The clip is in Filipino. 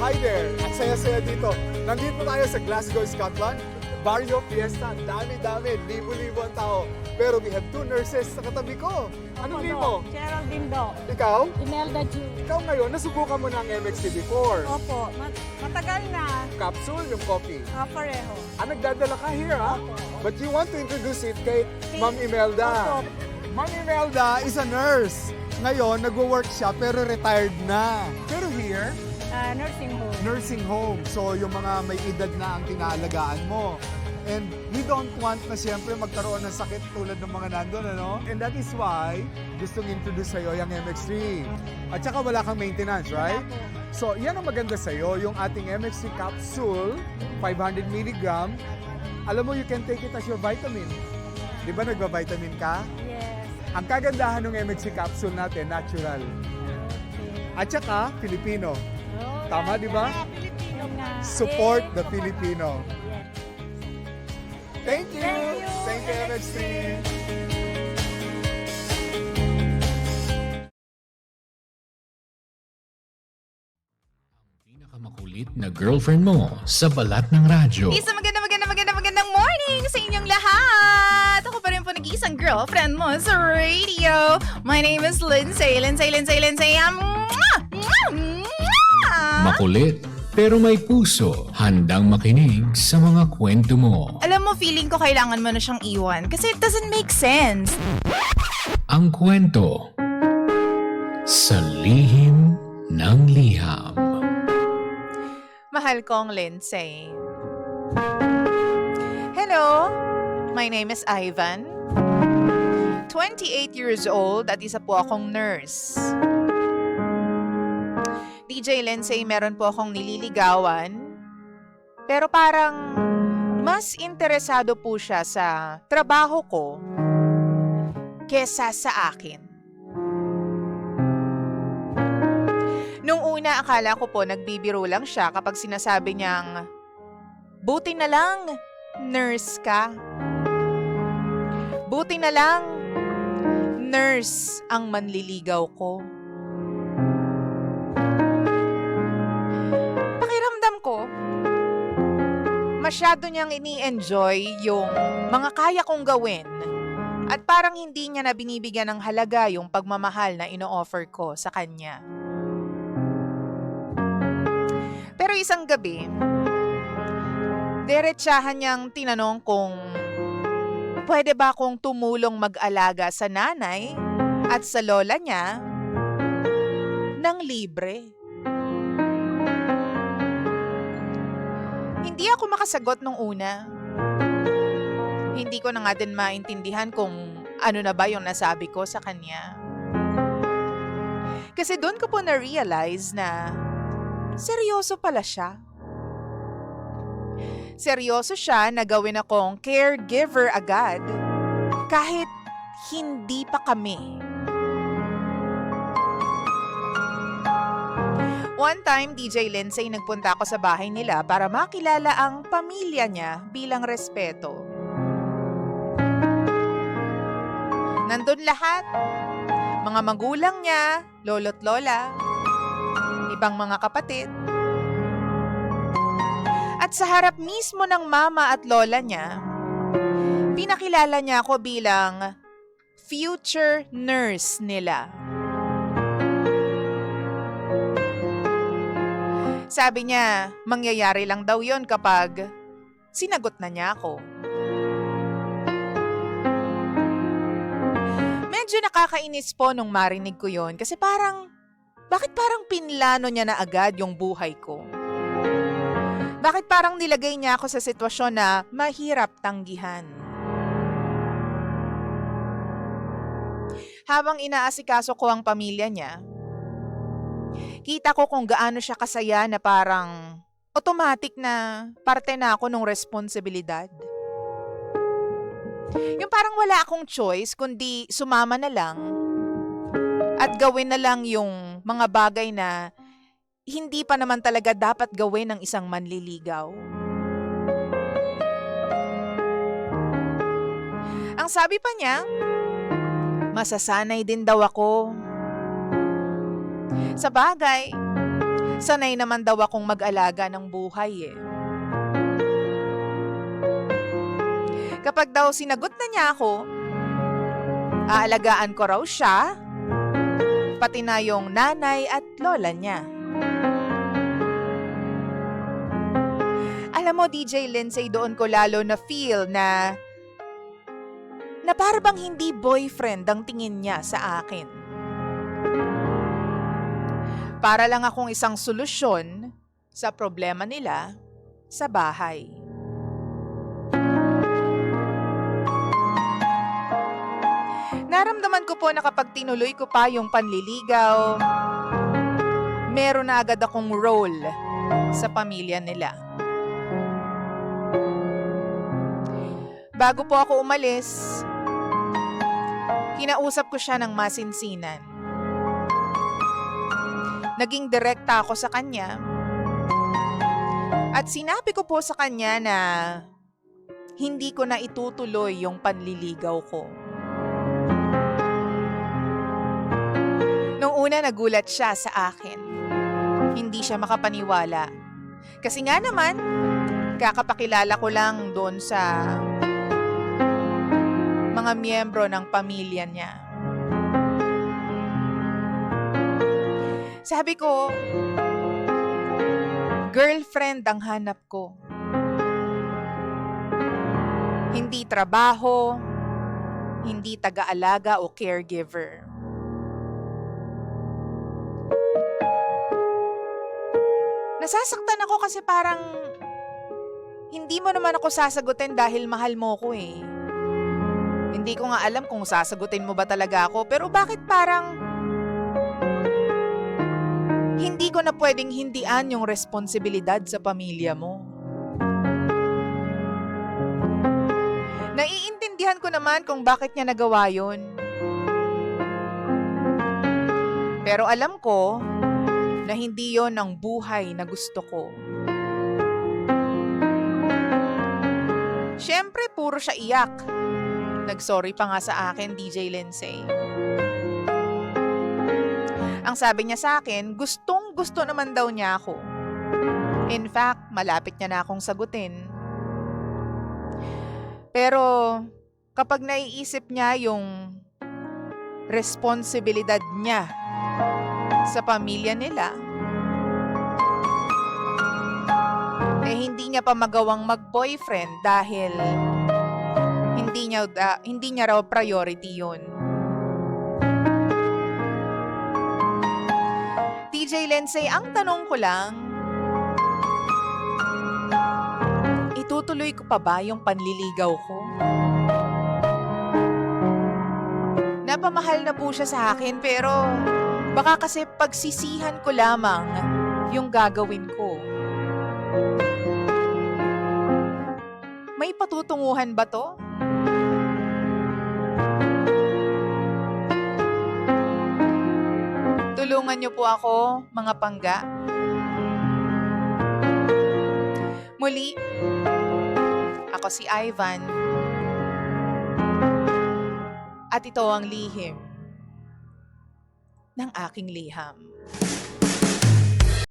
Hi there! At saya-saya dito. Nandito tayo sa Glasgow, Scotland. Barrio Fiesta, dami-dami, libo-libo ang tao. Pero we have two nurses sa katabi ko. Anong name mo? Geraldine Do. Ikaw? Imelda Ju. Ikaw ngayon, nasubukan mo na ang MXT before. Opo, matagal na. Capsule, yung coffee. Pareho. Nagdadala ka here, ha? Opo. But you want to introduce it kay Ma'am Imelda. Opo. Ma'am Imelda is a nurse. Ngayon, nagwo-work siya pero retired na. Pero here, Nursing home. nursing home. So, yung mga may edad na ang tinaalagaan mo. And we don't want na siyempre magkaroon ng sakit tulad ng mga nandun, ano? And that is why gustong introduce sa'yo yung MX3. At saka wala kang maintenance, right? So, yan ang maganda sa'yo, yung ating MX3 capsule, 500 mg. Alam mo, you can take it as your vitamin. Di ba nagba-vitamin ka? Yes. Ang kagandahan ng MX3 capsule natin, natural. Okay. At saka, Filipino. Oh, Tama, di ba? Filipino nga. Support the Support. Filipino. Yes. Thank you! Thank you, Thank you, MX3! Pinakamakulit na girlfriend mo sa balat ng radyo. Isang magandang morning sa inyong lahat! Ako pa rin po nag-iisang girlfriend mo sa radio. My name is Lindsay. Makulit pero may puso, handang makinig sa mga kwento mo. Alam mo, feeling ko kailangan mo na siyang iwan kasi it doesn't make sense. Ang kwento sa lihim ng liham. Mahal kong Lindsay. Hello, my name is Ivan. 28 years old at isa po akong nurse. DJ Lindsay, meron po akong nililigawan. Pero parang mas interesado po siya sa trabaho ko kesa sa akin. Nung una, akala ko po nagbibiro lang siya kapag sinasabi niyang, buti na lang, nurse ka. Buti na lang, nurse ang manliligaw ko. Pakiramdam ko, masyado niyang ini-enjoy yung mga kaya kong gawin at parang hindi niya na binibigyan ng halaga yung pagmamahal na ino-offer ko sa kanya. Pero isang gabi, diretsahan niyang tinanong kung pwede ba akong tumulong mag-alaga sa nanay at sa lola niya ng libre. Hindi ako makasagot nung una. Hindi ko na nga din maintindihan kung ano na ba yung nasabi ko sa kanya. Kasi doon ko po na-realize na seryoso pala siya. Seryoso siya na gawin akong caregiver agad kahit hindi pa kami. One time, DJ Lindsay, nagpunta ako sa bahay nila para makilala ang pamilya niya bilang respeto. Nandun lahat, mga magulang niya, lolo't lola, ibang mga kapatid. At sa harap mismo ng mama at lola niya, pinakilala niya ako bilang future nurse nila. Sabi niya, mangyayari lang daw yon kapag sinagot na niya ako. Medyo nakakainis po nung marinig ko yon kasi bakit parang pinlano niya na agad yung buhay ko? Bakit parang nilagay niya ako sa sitwasyon na mahirap tanggihan? Habang inaasikaso ko ang pamilya niya, kita ko kung gaano siya kasaya na parang automatic na parte na ako ng responsibilidad. Yung parang wala akong choice kundi sumama na lang at gawin na lang yung mga bagay na hindi pa naman talaga dapat gawin ng isang manliligaw. Ang sabi pa niya, masasanay din daw ako. Sa bagay, Sanay naman daw akong mag-alaga ng buhay eh. Kapag daw sinagot na niya ako, aalagaan ko raw siya, pati na yung nanay at lola niya. Alam mo, DJ Lindsay, doon ko lalo na feel na para bang hindi boyfriend ang tingin niya sa akin. Para lang akong isang solusyon sa problema nila sa bahay. Naramdaman ko po na kapag tinuloy ko pa yung panliligaw, meron na agad akong role sa pamilya nila. Bago po ako umalis, kinausap ko siya ng masinsinan. Naging direkta ako sa kanya at sinabi ko po sa kanya na hindi ko na itutuloy yung panliligaw ko. Nung una nagulat siya sa akin. Hindi siya makapaniwala. Kasi nga naman, kakapakilala ko lang doon sa mga miyembro ng pamilya niya. Sabi ko, girlfriend ang hanap ko. Hindi trabaho, hindi taga-alaga o caregiver. Nasasaktan ako kasi parang hindi mo naman ako sasagutin dahil mahal mo ko eh. Hindi ko nga alam kung sasagutin mo ba talaga ako, pero bakit parang hindi ko na pwedeng hindian yung responsibilidad sa pamilya mo? Naiintindihan ko naman kung bakit niya nagawa yun. Pero alam ko na hindi yon ang buhay na gusto ko. Siyempre, puro siya iyak. Nag-sorry pa nga sa akin, DJ Lindsay. Ang sabi niya sa akin, gustong-gusto naman daw niya ako. In fact, malapit niya na akong sagutin. Pero kapag naiisip niya yung responsibilidad niya sa pamilya nila, eh hindi niya pa magawang mag-boyfriend dahil hindi niya raw priority yun. DJ Lindsay, ang tanong ko lang, itutuloy ko pa ba yung panliligaw ko? Napamahal na po siya sa akin pero baka kasi pagsisihan ko lamang yung gagawin ko. May patutunguhan ba to? Tulungan niyo po ako, mga pangga. Muli, ako si Ivan. At ito ang lihim ng aking liham.